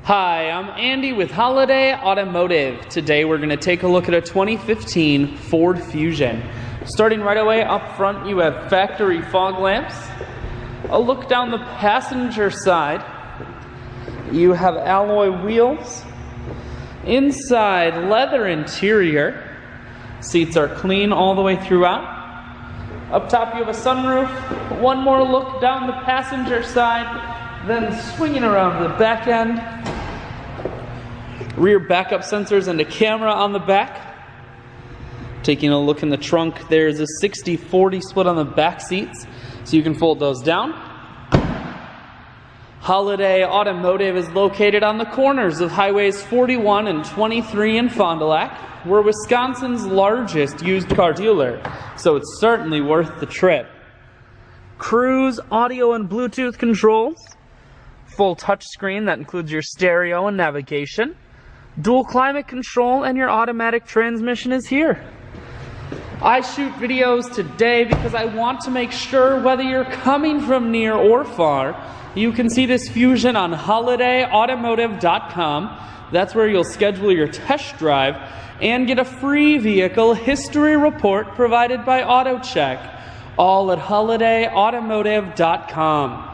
Hi, I'm Andy with Holiday Automotive. Today we're going to take a look at a 2015 Ford Fusion. Starting right away up front, you have factory fog lamps. A look down the passenger side, you have alloy wheels. Inside, leather interior. Seats are clean all the way throughout. Up top you have a sunroof. One more look down the passenger side, then swinging around the back end. Rear backup sensors and a camera on the back. Taking a look in the trunk, there's a 60-40 split on the back seats, so you can fold those down. Holiday Automotive is located on the corners of Highways 41 and 23 in Fond du Lac. We're Wisconsin's largest used car dealer, so it's certainly worth the trip. Cruise audio and Bluetooth controls. Full touchscreen that includes your stereo and navigation. Dual climate control, and your automatic transmission is here. I shoot videos today because I want to make sure whether you're coming from near or far, you can see this Fusion on holidayautomotive.com. That's where you'll schedule your test drive and get a free vehicle history report provided by AutoCheck, all at holidayautomotive.com.